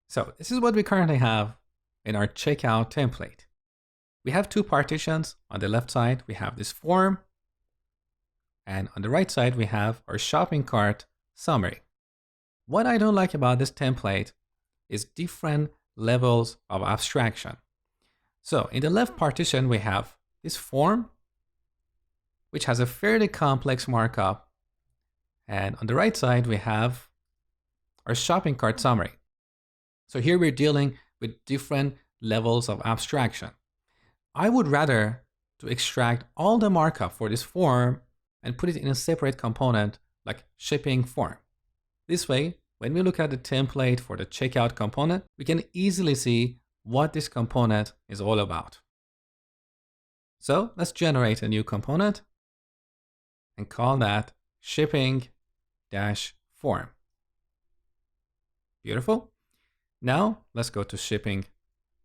So this is what we currently have in our checkout template. We have two partitions. On the left side, we have this form. And on the right side, we have our shopping cart summary. What I don't like about this template is different levels of abstraction. So in the left partition, we have this form, which has a fairly complex markup. And on the right side, we have our shopping cart summary. So here we're dealing with different levels of abstraction. I would rather to extract all the markup for this form and put it in a separate component like shipping form. This way, when we look at the template for the checkout component, we can easily see what this component is all about. So let's generate a new component and call that shipping-form. Beautiful. Now let's go to shipping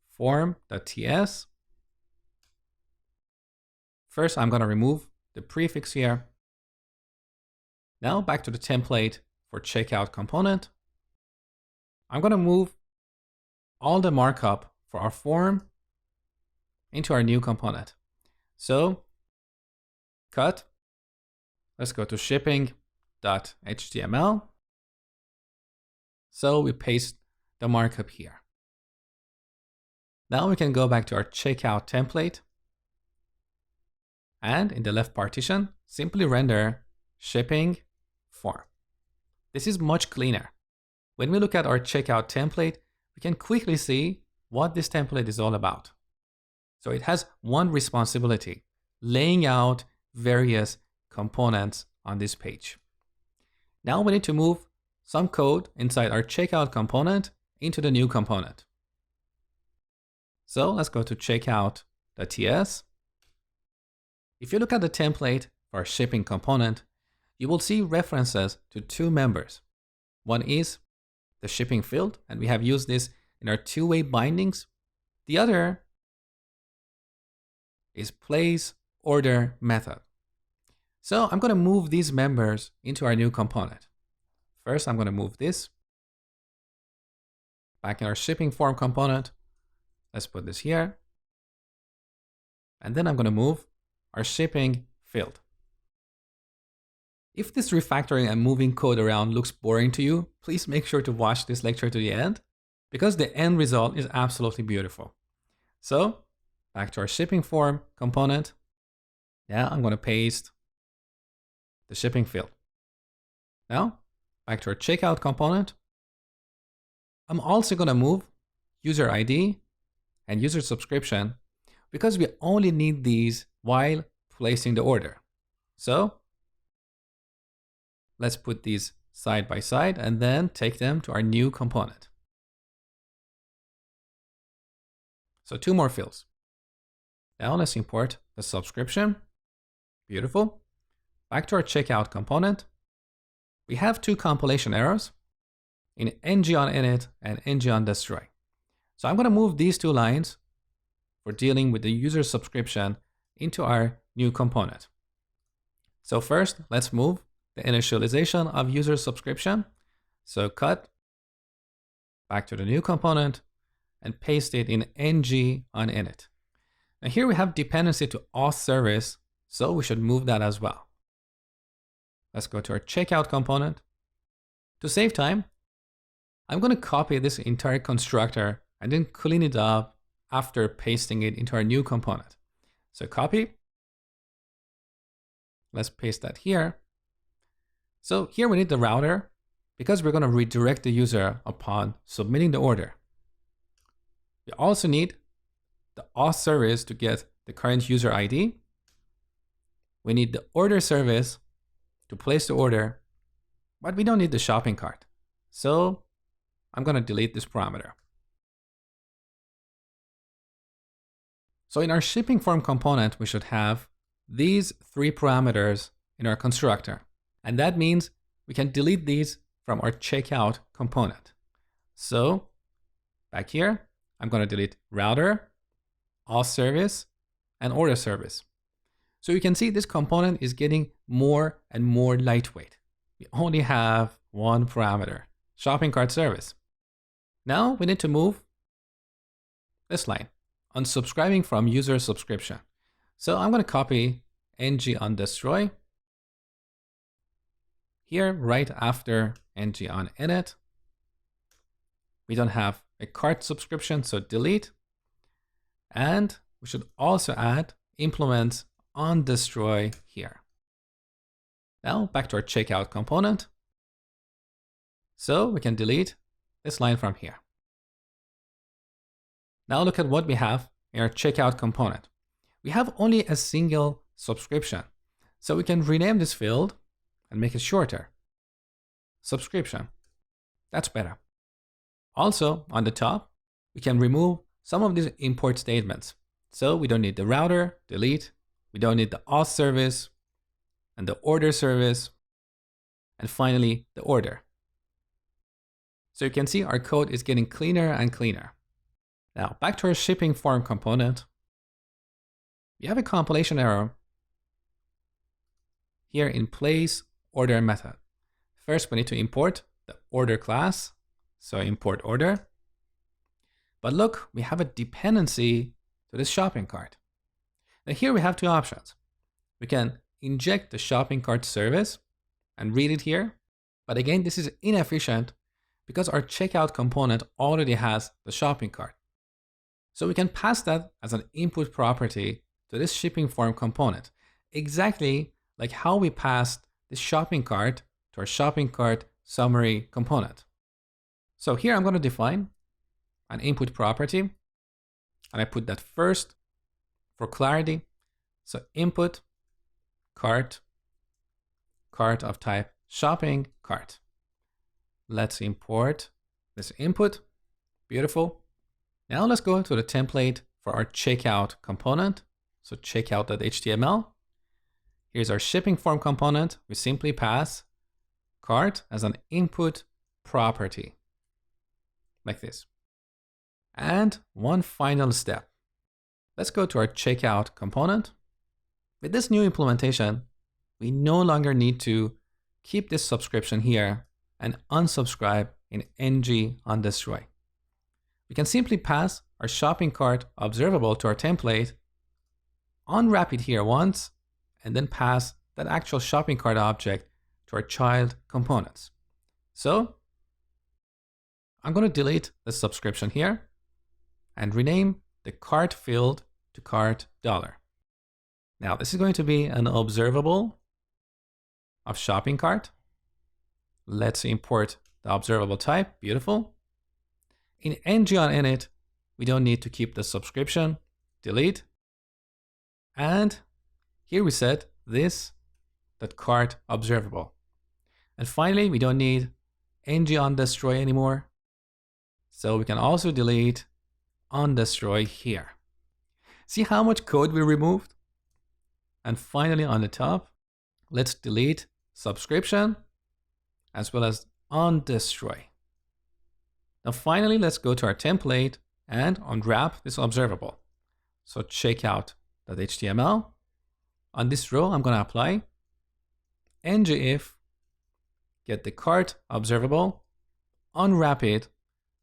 form.ts. First, I'm going to remove the prefix here. Now back to the template for checkout component. I'm going to move all the markup for our form into our new component. So cut. Let's go to shipping.html. So we paste the markup here. Now we can go back to our checkout template. And in the left partition, simply render shipping form. This is much cleaner. When we look at our checkout template, we can quickly see what this template is all about. So it has one responsibility, laying out various components on this page. Now we need to move some code inside our checkout component into the new component. So let's go to checkout.ts. If you look at the template for our shipping component, you will see references to two members. One is the shipping field, and we have used this in our two-way bindings. The other is place order method. So I'm going to move these members into our new component. First, I'm going to move this back in our shipping form component. Let's put this here. And then I'm going to move our shipping field. If this refactoring and moving code around looks boring to you, please make sure to watch this lecture to the end, because the end result is absolutely beautiful. So back to our shipping form component. Now I'm going to paste the shipping field. Now back to our checkout component. I'm also going to move user ID and user subscription because we only need these while placing the order. So let's put these side by side and then take them to our new component. So two more fields. Now let's import the subscription. Beautiful. Back to our checkout component. We have two compilation errors in ng on init and ng on destroy. So I'm going to move these two lines for dealing with the user subscription into our new component. So first, let's move the initialization of user subscription. So cut back to the new component and paste it in ng on init. Now here we have dependency to auth service, so we should move that as well. Let's go to our checkout component. To save time, I'm going to copy this entire constructor and then clean it up after pasting it into our new component. So copy. Let's paste that here. So here we need the router because we're going to redirect the user upon submitting the order. We also need the auth service to get the current user ID. We need the order service to place the order, but we don't need the shopping cart. So I'm going to delete this parameter. So in our shipping form component, we should have these three parameters in our constructor. And that means we can delete these from our checkout component. So back here, I'm going to delete router, auth service, and order service. So you can see this component is getting more and more lightweight. We only have one parameter, shopping cart service. Now we need to move this line, unsubscribing from user subscription. So I'm going to copy ng on destroy here right after ng on init. We don't have a cart subscription, so delete. And we should also add implement on destroy here. Now back to our checkout component. So we can delete this line from here. Now look at what we have in our checkout component. We have only a single subscription. So we can rename this field and make it shorter. Subscription. That's better. Also, on the top, we can remove some of these import statements. So we don't need the router, delete. We don't need the auth service and the order service. And finally, the order. So you can see our code is getting cleaner and cleaner. Now back to our shipping form component. We have a compilation error here in place order method. First, we need to import the order class. So import order. But look, we have a dependency to this shopping cart. Now here we have two options. We can inject the shopping cart service and read it here. But again, this is inefficient because our checkout component already has the shopping cart. So we can pass that as an input property to this shipping form component, exactly like how we passed this shopping cart to our shopping cart summary component. So here I'm going to define an input property, and I put that first for clarity. So input cart of type shopping cart. Let's import this input. Beautiful. Now let's go to the template for our checkout component. So checkout.html. Here's our shipping form component. We simply pass cart as an input property, like this. And one final step. Let's go to our checkout component. With this new implementation, we no longer need to keep this subscription here and unsubscribe in ng on destroy. We can simply pass our shopping cart observable to our template, unwrap it here once, and then pass that actual shopping cart object to our child components. So I'm going to delete the subscription here and rename the cart field to cart $. Now this is going to be an observable of shopping cart. Let's import the observable type. Beautiful. In ng on init, we don't need to keep the subscription. Delete. And here we set this cart observable. And finally, we don't need ng on destroy anymore. So we can also delete on destroy here. See how much code we removed? And finally on the top, let's delete subscription as well as on destroy. Now finally, let's go to our template and unwrap this observable. So checkout.html. On this row, I'm going to apply ngIf get the cart observable, unwrap it,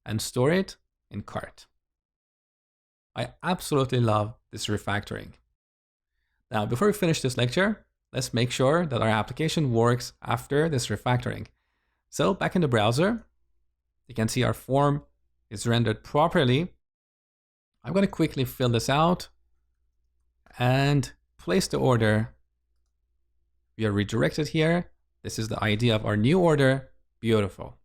and store it in cart. I absolutely love this refactoring. Now, before we finish this lecture, let's make sure that our application works after this refactoring. So back in the browser, you can see our form is rendered properly. I'm going to quickly fill this out and place the order. We are redirected here. This is the ID of our new order. Beautiful.